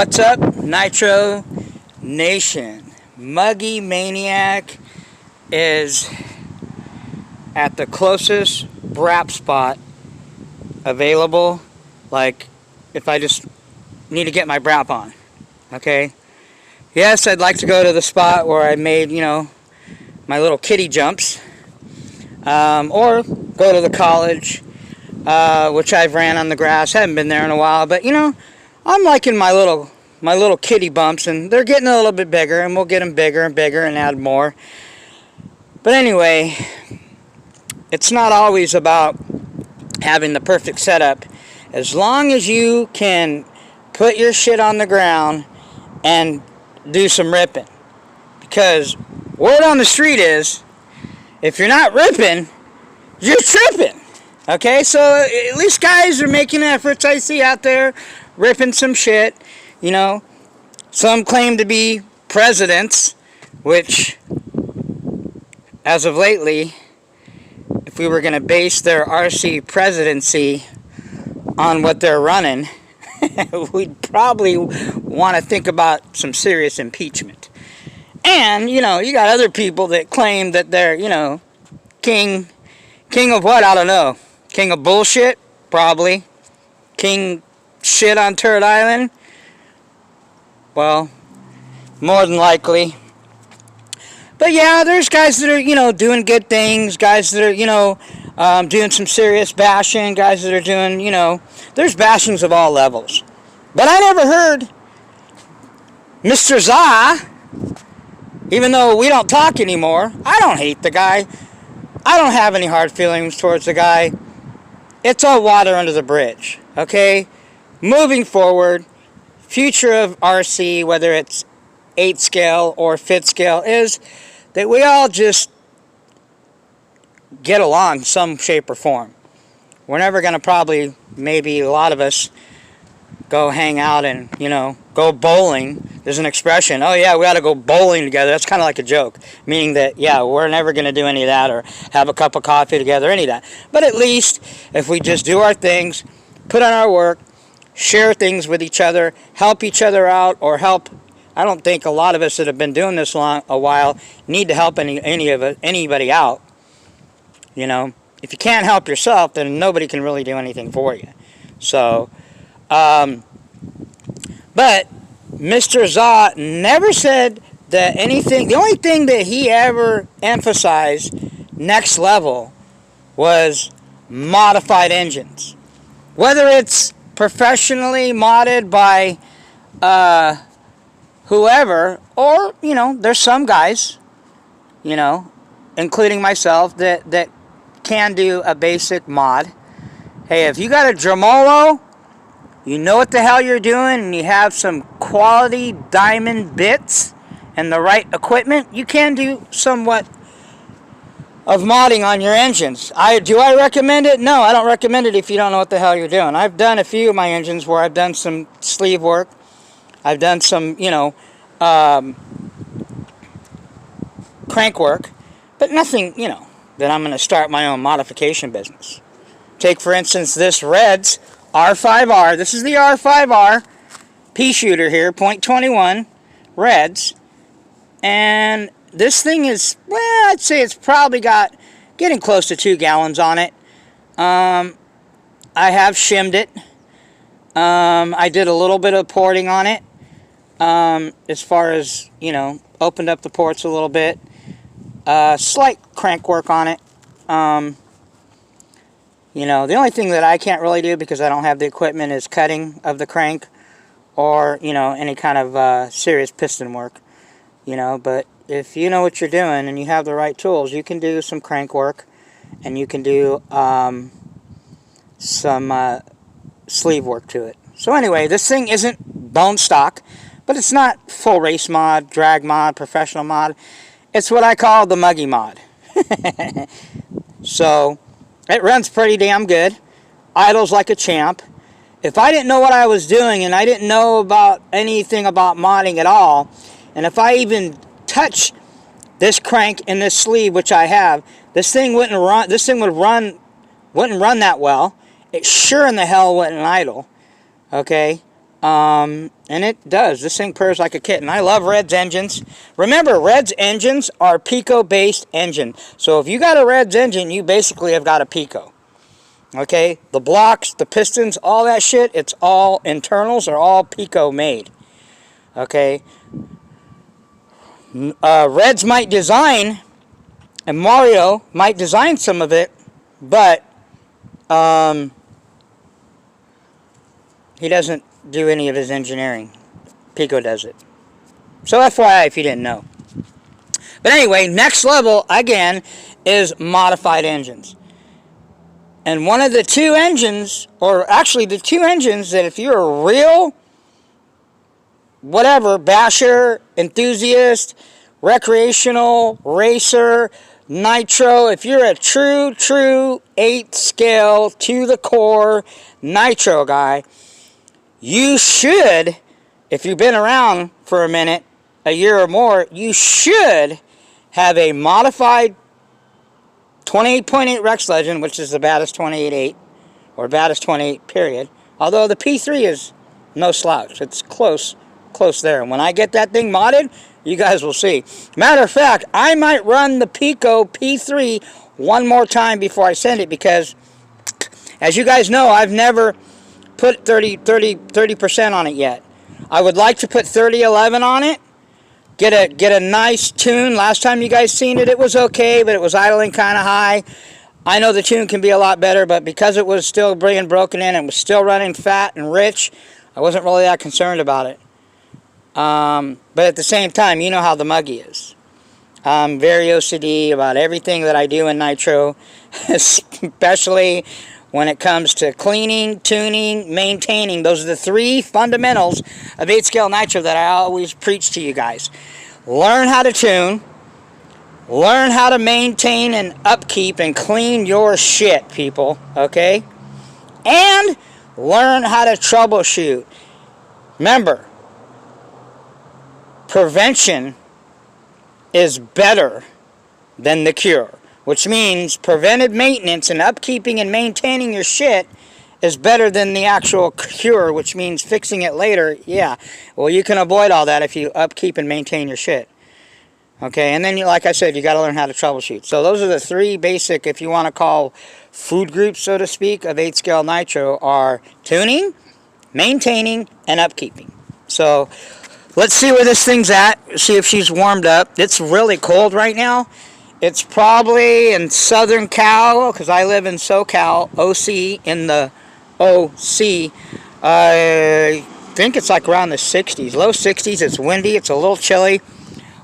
What's up, Nitro Nation? Muggy Maniac is at the closest brap spot available. Like, if I just need to get my brap on, okay? Yes, I'd like to go to the spot where I made, my little kitty jumps, or go to the college, which I've ran on the grass. Haven't been there in a while, but I'm liking my little kitty bumps, and they're getting a little bit bigger, and we'll get them bigger and bigger and add more. But anyway, it's not always about having the perfect setup. As long as you can put your shit on the ground and do some ripping. Because word on the street is, if you're not ripping, you're tripping. Okay, so at least guys are making efforts. I see out there ripping some shit. Some claim to be presidents, which, as of lately, if we were going to base their RC presidency on what they're running, we'd probably want to think about some serious impeachment. And, you got other people that claim that they're, king of what? I don't know. King of bullshit? Probably. King shit on Turd Island? Well, more than likely. But yeah, there's guys that are, doing good things, guys that are, doing some serious bashing, guys that are doing, there's bashings of all levels. But I never heard Mr. Za, even though we don't talk anymore. I don't hate the guy. I don't have any hard feelings towards the guy. It's all water under the bridge, okay? Moving forward, future of RC, whether it's 8 scale or 5th scale, is that we all just get along some shape or form. We're never going to probably, maybe a lot of us, go hang out and, go bowling. There's an expression, oh yeah, we ought to go bowling together. That's kind of like a joke, meaning that, yeah, we're never going to do any of that or have a cup of coffee together, any of that. But at least, if we just do our things, put on our work, share things with each other, help each other out, or help. I don't think a lot of us that have been doing this a while need to help anybody out. If you can't help yourself, then nobody can really do anything for you. So, but Mr. Za never said that anything. The only thing that he ever emphasized next level was modified engines. Whether it's professionally modded by whoever, or, there's some guys, including myself, that can do a basic mod. Hey, if you got a Dremolo, you know what the hell you're doing, and you have some quality diamond bits and the right equipment, you can do somewhat of modding on your engines. Do I recommend it? No, I don't recommend it if you don't know what the hell you're doing. I've done a few of my engines where I've done some sleeve work. I've done some, crank work, but nothing, that I'm going to start my own modification business. Take, for instance, this Red's R5R. This is the R5R peeshooter here, .21 Reds. And this thing is, well, I'd say it's probably getting close to 2 gallons on it. I have shimmed it. I did a little bit of porting on it. As far as, opened up the ports a little bit. Slight crank work on it. The only thing that I can't really do because I don't have the equipment is cutting of the crank or, any kind of serious piston work. But if you know what you're doing and you have the right tools, you can do some crank work and you can do some sleeve work to it. So anyway, this thing isn't bone stock, but it's not full race mod, drag mod, professional mod. It's what I call the muggy mod. So it runs pretty damn good. Idles like a champ. If I didn't know what I was doing and I didn't know about anything about modding at all, and if I even touch this crank and this sleeve, which I have, this thing wouldn't run. This thing wouldn't run that well. It sure in the hell wouldn't idle. Okay, And it does. This thing purrs like a kitten. I love Red's engines. Remember, Red's engines are Pico-based engine. So if you got a Red's engine, you basically have got a Pico. Okay? The blocks, the pistons, all that shit, it's all internals are all Pico made. Okay? Reds might design, and Mario might design some of it, but he doesn't do any of his engineering. Pico does it. So FYI if you didn't know. But anyway, next level, again, is modified engines. And one of the two engines, or actually the two engines that if you're a real, whatever, basher, enthusiast, recreational, racer, Nitro, if you're a true 8 scale, to the core Nitro guy, you should, if you've been around for a minute, a year or more, you should have a modified 28.8 Rex Legend, which is the baddest 28.8, or baddest 28 period. Although the P3 is no slouch. It's close there. And when I get that thing modded, you guys will see. Matter of fact, I might run the Pico P3 one more time before I send it, because as you guys know, I've never put 30% on it yet. I would like to put 3011 on it. Get a nice tune. Last time you guys seen it, it was okay, but it was idling kind of high. I know the tune can be a lot better, but because it was still being broken in and was still running fat and rich, I wasn't really that concerned about it. But at the same time, you know how the Muggy is. I'm very OCD about everything that I do in Nitro, especially when it comes to cleaning, tuning, maintaining. Those are the three fundamentals of 8-scale Nitro that I always preach to you guys. Learn how to tune, learn how to maintain and upkeep and clean your shit, people, okay? And learn how to troubleshoot. Remember, prevention is better than the cure. Which means preventive maintenance and upkeeping and maintaining your shit is better than the actual cure, which means fixing it later. Yeah, well, you can avoid all that if you upkeep and maintain your shit. Okay, and then, like I said, you got to learn how to troubleshoot. So those are the three basic, if you want to call food groups, so to speak, of 8-scale Nitro, are tuning, maintaining, and upkeeping. So let's see where this thing's at, see if she's warmed up. It's really cold right now. It's probably in Southern Cal, because I live in SoCal, OC, in the OC. I think it's like around the 60s, low 60s. It's windy, it's a little chilly.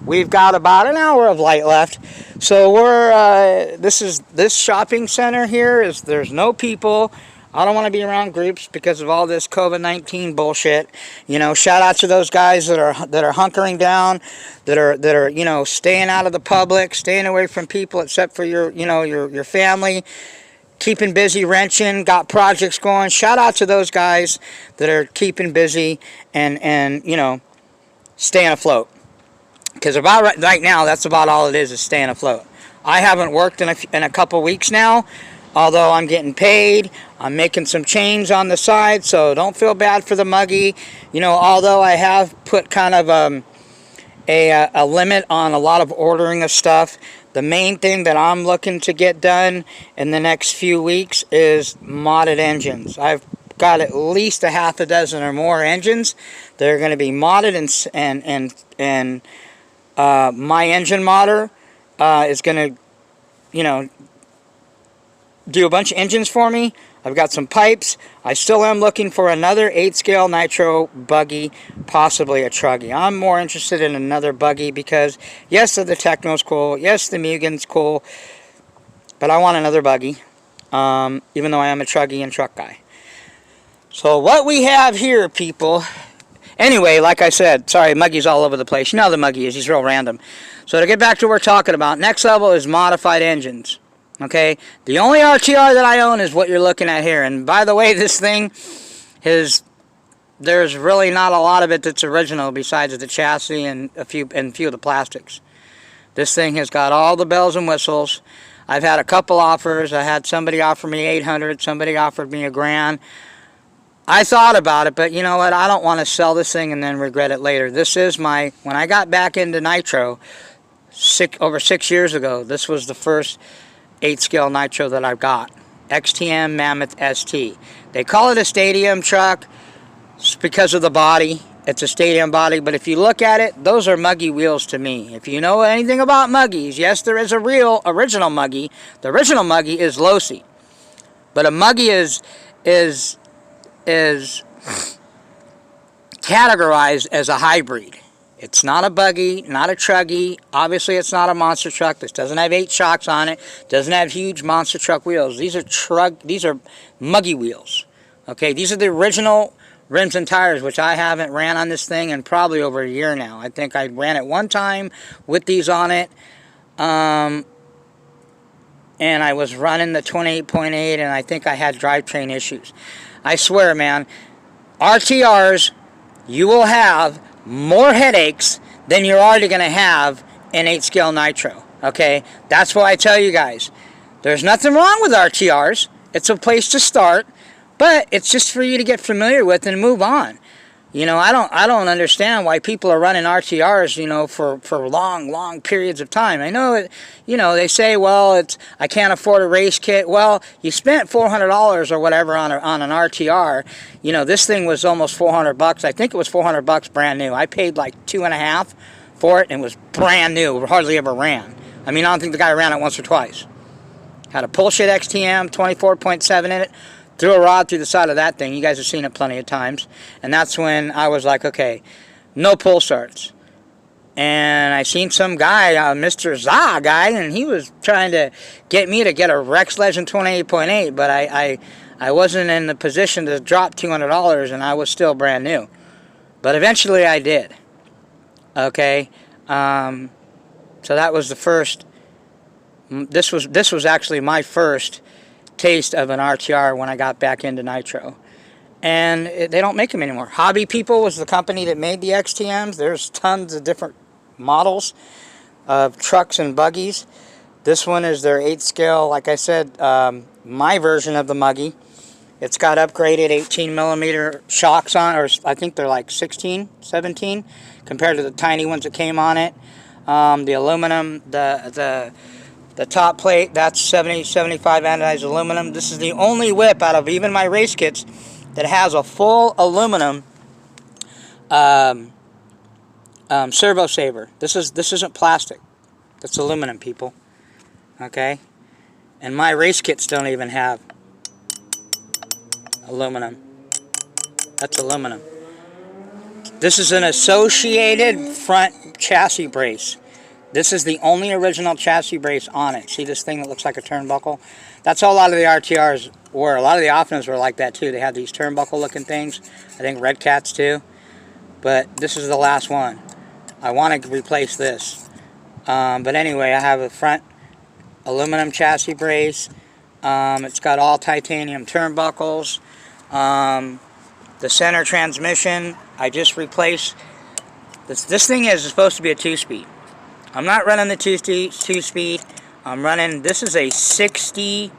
We've got about an hour of light left. So we're, this shopping center here is, there's no people. I don't want to be around groups because of all this COVID-19 bullshit. You know, shout out to those guys that are hunkering down, that are you know, staying out of the public, staying away from people except for your, you know, your family, keeping busy wrenching, got projects going. Shout out to those guys that are keeping busy and you know, staying afloat. Because about right now, that's about all it is staying afloat. I haven't worked in a couple weeks now. Although I'm getting paid, I'm making some change on the side, so don't feel bad for the Muggy. You know, although I have put kind of a limit on a lot of ordering of stuff, the main thing that I'm looking to get done in the next few weeks is modded engines. I've got at least a half a dozen or more engines that are going to be modded, and my engine modder is going to, you know, do a bunch of engines for me. I've got some pipes. I still am looking for another 8-scale Nitro buggy, possibly a truggy. I'm more interested in another buggy because, yes, the Techno's cool. Yes, the Mugen's cool. But I want another buggy, even though I am a truggy and truck guy. So what we have here, people... Anyway, like I said, sorry, Muggy's all over the place. You know how the Muggy is. He's real random. So to get back to what we're talking about, next level is modified engines. Okay, the only RTR that I own is what you're looking at here. And by the way, this thing is, there's really not a lot of it that's original besides the chassis and a few of the plastics. This thing has got all the bells and whistles. I've had a couple offers. I had somebody offer me $800, somebody offered me $1,000. I thought about it, but you know what? I don't want to sell this thing and then regret it later. This is my, when I got back into Nitro over 6 years ago, this was the first 8-scale Nitro that I got. XTM Mammoth ST. They call it a stadium truck because of the body. It's a stadium body, but if you look at it, those are muggy wheels to me. If you know anything about muggies, yes, there is a real original muggy. The original muggy is low-C. But a muggy is categorized as a hybrid. It's not a buggy, not a truggy. Obviously, it's not a monster truck. This doesn't have 8 shocks on it. Doesn't have huge monster truck wheels. These are muggy wheels. Okay, these are the original rims and tires, which I haven't ran on this thing in probably over a year now. I think I ran it one time with these on it. And I was running the 28.8, and I think I had drivetrain issues. I swear, man, RTRs, you will have more headaches than you're already going to have in 8-scale Nitro. Okay? That's why I tell you guys, there's nothing wrong with RTRs. It's a place to start, but it's just for you to get familiar with and move on. You know, I don't understand why people are running RTRs, you know, for long periods of time. I know it, you know, they say, well, I can't afford a race kit. Well, you spent $400 or whatever on an RTR. You know, this thing was almost $400. I think it was $400 brand new. I paid like $2.50 for it, and it was brand new. Hardly ever ran. I mean, I don't think the guy ran it once or twice. Had a pull-shit XTM, 24.7 in it. Threw a rod through the side of that thing. You guys have seen it plenty of times. And that's when I was like, okay, no pull starts. And I seen some guy, Mr. Za guy, and he was trying to get me to get a Rex Legend 28.8, but I wasn't in the position to drop $200, and I was still brand new. But eventually I did. Okay? So that was the first. This was actually my first taste of an RTR when I got back into Nitro. And they don't make them anymore. Hobby People was the company that made the XTMs. There's tons of different models of trucks and buggies. This one is their 8-scale, like I said, my version of the muggy. It's got upgraded 18mm shocks on, or I think they're like 16, 17, compared to the tiny ones that came on it. The aluminum, the top plate, that's 75 anodized aluminum. This is the only whip out of even my race kits that has a full aluminum servo saver. This isn't plastic. That's aluminum, people. Okay? And my race kits don't even have aluminum. That's aluminum. This is an associated front chassis brace. This is the only original chassis brace on it. See this thing that looks like a turnbuckle? That's how a lot of the RTRs were. A lot of the Optimas were like that too. They had these turnbuckle looking things. I think Red Cats too. But this is the last one. I want to replace this. But anyway, I have a front aluminum chassis brace. It's got all titanium turnbuckles. The center transmission, I just replaced. This thing is supposed to be a 2-speed. I'm not running the 2-speed. I'm running, this is a 60,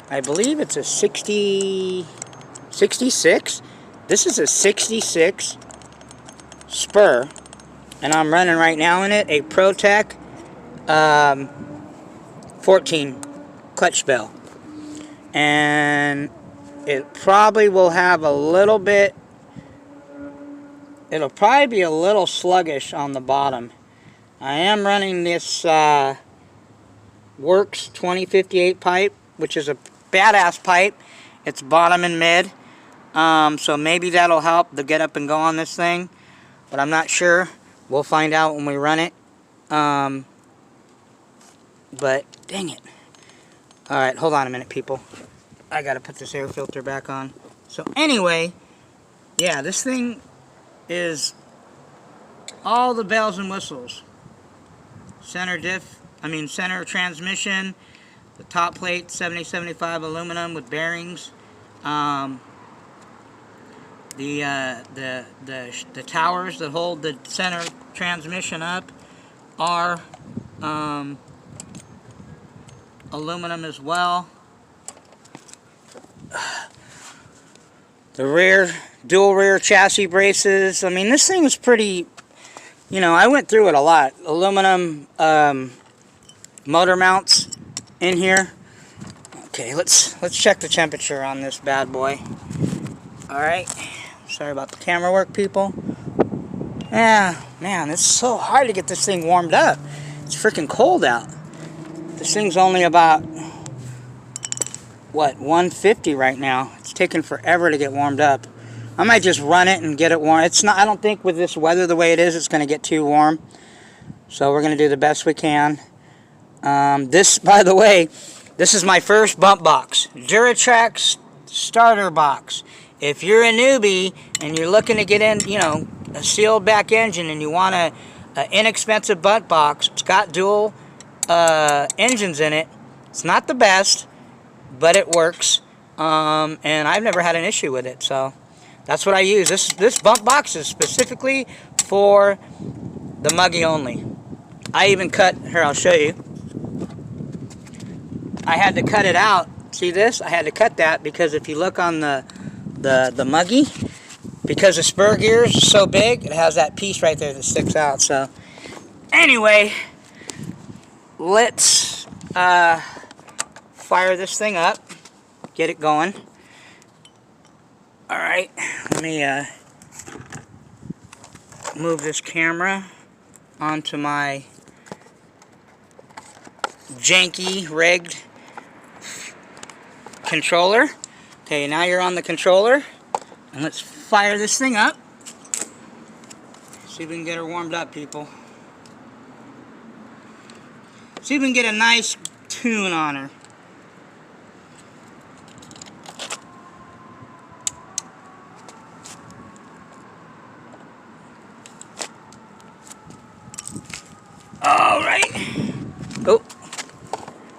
I believe it's a 66. This is a 66 spur. And I'm running right now in it a ProTech 14 clutch bell. And it probably will have a little bit, it'll probably be a little sluggish on the bottom. I am running this Works 2058 pipe, which is a badass pipe. It's bottom and mid. So maybe that'll help to get up and go on this thing. But I'm not sure. We'll find out when we run it. But dang it. Alright, hold on a minute, people. I gotta put this air filter back on. So anyway, yeah, this thing is all the bells and whistles. Center transmission, the top plate 70-75 aluminum with bearings. The towers that hold the center transmission up are aluminum as well. The rear, dual rear chassis braces. I mean, this thing was pretty, you know, I went through it a lot. Aluminum motor mounts in here. Okay, let's check the temperature on this bad boy. Alright, sorry about the camera work, people. Yeah, man, it's so hard to get this thing warmed up. It's freaking cold out. This thing's only about, what, 150 right now. It's taking forever to get warmed up. I might just run it and get it warm. It's not, I don't think with this weather the way it is, it's going to get too warm. So we're going to do the best we can. This, by the way, this is my first bump box. Duratrax starter box. If you're a newbie and you're looking to get in, you know, a sealed back engine and you want an inexpensive bump box, it's got dual engines in it. It's not the best, but it works. And I've never had an issue with it, so that's what I use. This bump box is specifically for the Muggy only. I even cut, here I'll show you. I had to cut it out. See this? I had to cut that because if you look on the Muggy, because the spur gears are so big, it has that piece right there that sticks out. So anyway, let's fire this thing up, get it going. Alright, let me move this camera onto my janky rigged controller. Okay, now you're on the controller, and let's fire this thing up. See if we can get her warmed up, people. See if we can get a nice tune on her. Alright. Oh,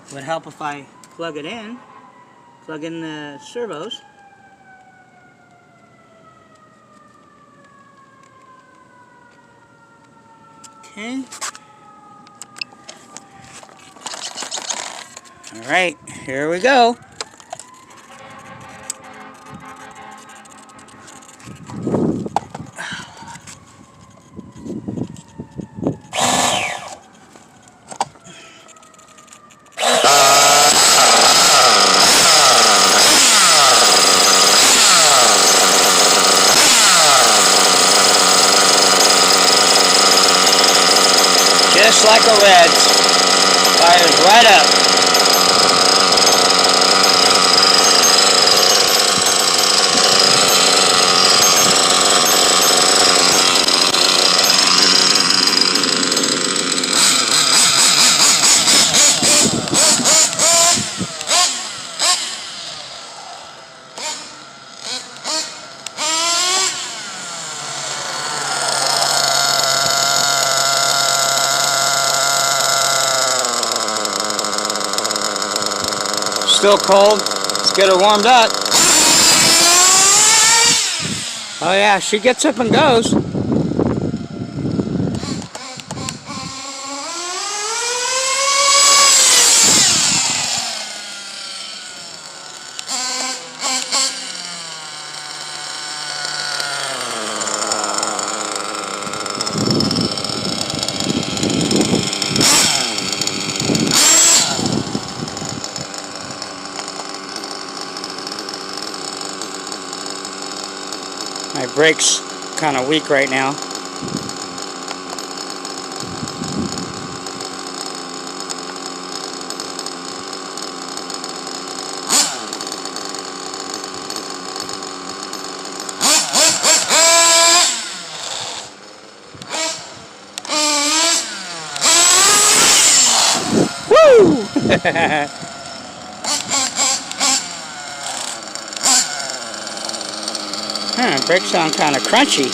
it would help if I plug it in. Plug in the servos. Okay. Alright, here we go. Just like a Reds, fires right up. Still cold. Let's get her warmed up. Oh yeah, she gets up and goes. My brake's kind of weak right now. Woo! Brakes sound kind of crunchy.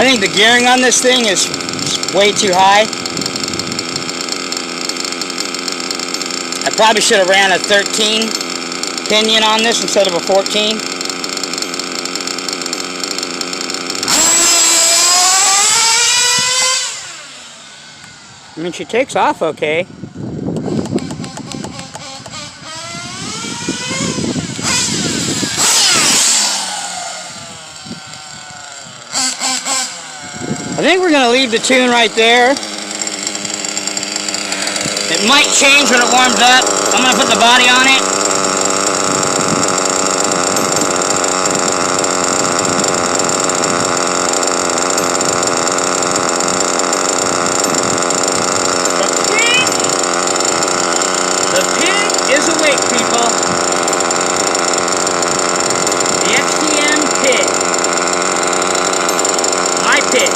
think the gearing on this thing is way too high. I probably should have ran a 13 pinion on this instead of a 14. I mean, she takes off okay. I think we're going to leave the tune right there. It might change when it warms up. I'm going to put the body on it. The pig is awake, people. The XTM pig. My pig.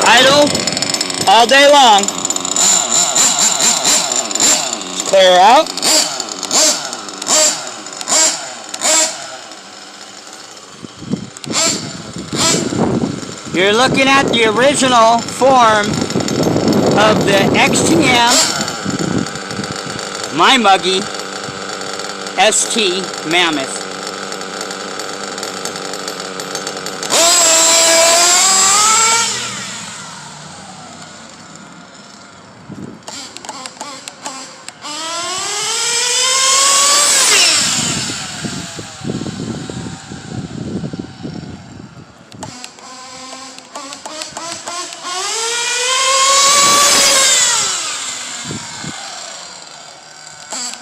Idle all day long. Let's clear her out. You're looking at the original form of the XTM My Muggy ST Mammoth.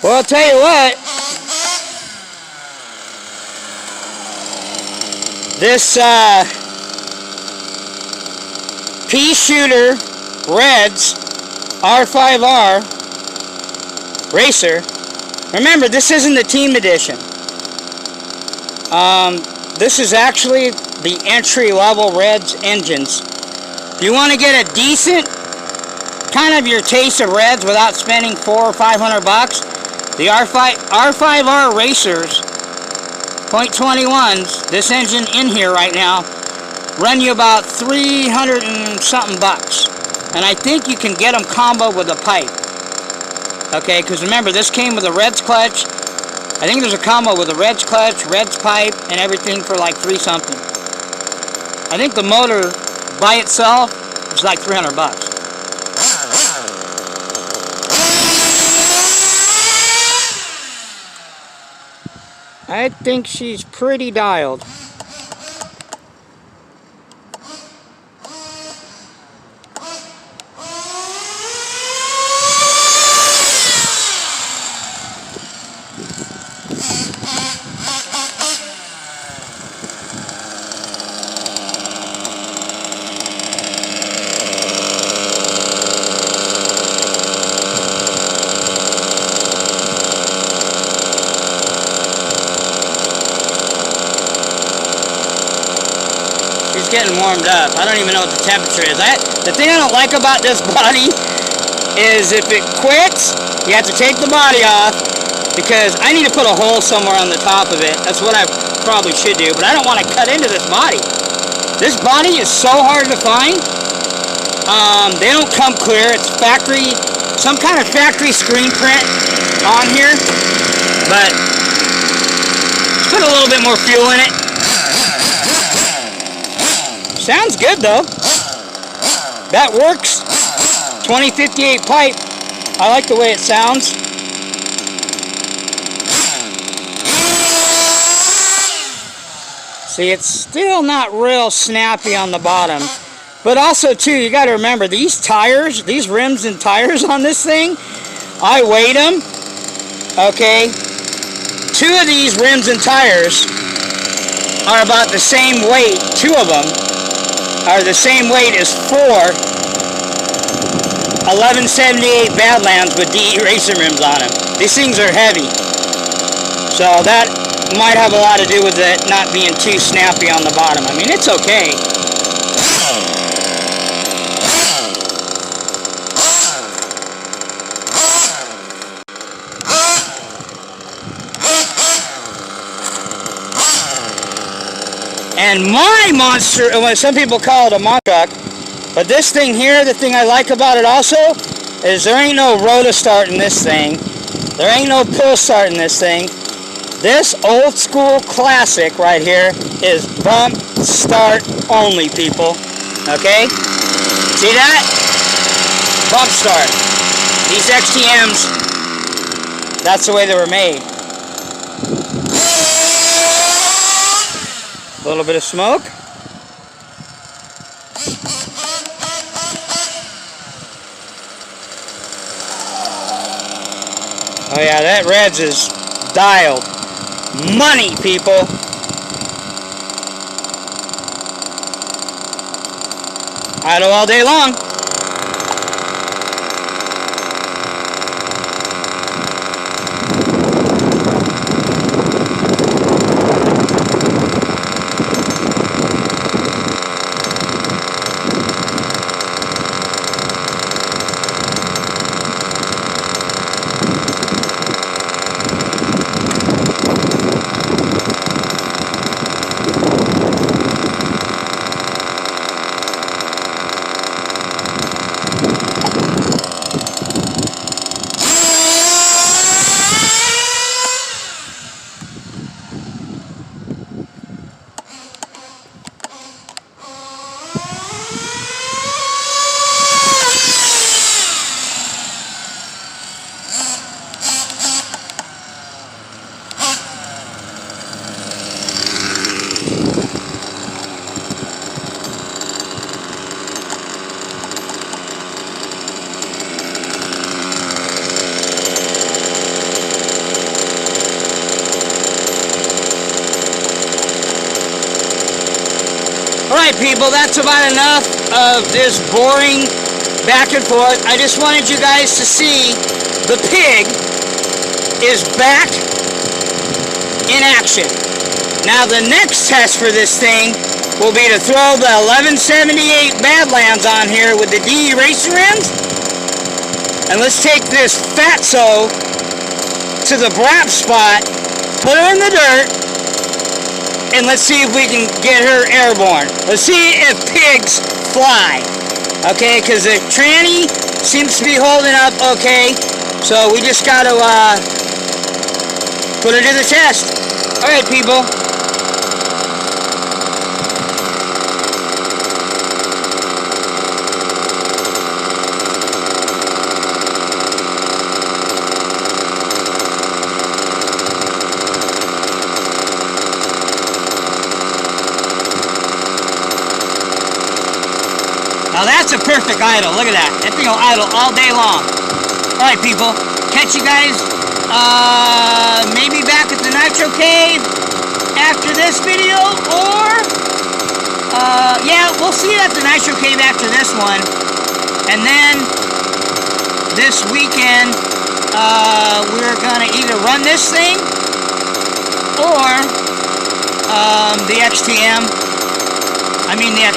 Well, I'll tell you what, this peeshooter Reds R5R racer, remember this isn't the team edition. This is actually the entry-level Reds engines. If you want to get a decent kind of your taste of Reds without spending $400 or $500, the R5R Racers .21s, this engine in here right now, run you about 300 and something bucks. And I think you can get them combo with a pipe. Okay, because remember, this came with a Reds clutch. I think there's a combo with a Reds clutch, Reds pipe, and everything for like 3 something. I think the motor by itself is like 300 bucks. I think she's pretty dialed. She's getting warmed up. I don't even know what the temperature is. The thing I don't like about this body is if it quits, you have to take the body off, because I need to put a hole somewhere on the top of it. That's what I probably should do, but I don't want to cut into this body. This body is so hard to find. They don't come clear. It's factory, some kind of factory screen print on here, but let's put a little bit more fuel in it. Sounds good though. That works. 2058 pipe. I like the way it sounds. See, it's still not real snappy on the bottom. But also, too, you got to remember, these tires, these rims and tires on this thing, I weighed them, okay? 2 of these rims and tires are about the same weight, 2 of them are the same weight as 4 1178 Badlands with DE racing rims on them. These things are heavy. So that might have a lot to do with it not being too snappy on the bottom. I mean, it's okay. And my monster, well, some people call it a monster truck, but this thing here, the thing I like about it also, is there ain't no rotor start in this thing. There ain't no pull start in this thing. This old school classic right here is bump start only, people. Okay? See that? Bump start. These XTMs, that's the way they were made. A little bit of smoke. Oh yeah, that Reds is dialed. Money, people. Idle all day long. Alright people, that's about enough of this boring back and forth. I just wanted you guys to see the pig is back in action. Now the next test for this thing will be to throw the 1178 Badlands on here with the DE racing rims. And let's take this fatso to the brap spot, put her in the dirt, and let's see if we can get her airborne. Let's see if pigs fly. Okay, because the tranny seems to be holding up okay. So we just got to put her to the test. Alright, people. Now that's a perfect idle. Look at that. That thing will idle all day long. Alright people, catch you guys maybe back at the Nitro Cave after this video, or yeah, we'll see you at the Nitro Cave after this one. And then this weekend we're gonna either run this thing or the XTM. I mean the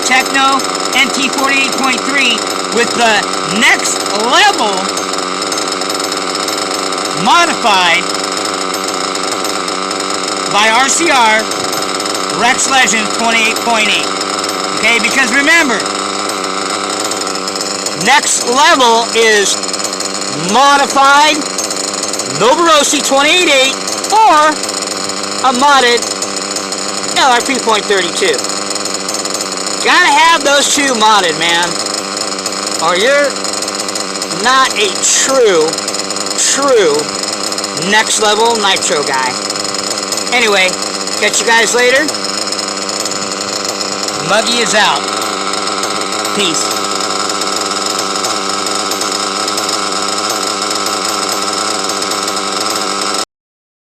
Techno NT48.3 with the next level modified by RCR Rex Legend 28.8. Okay, because remember, next level is modified Novarosi 28.8 or a modded LRP.32. Gotta have those two modded, man, or you're not a true next level Nitro guy. Anyway, Catch you guys later. Muggy is out. Peace.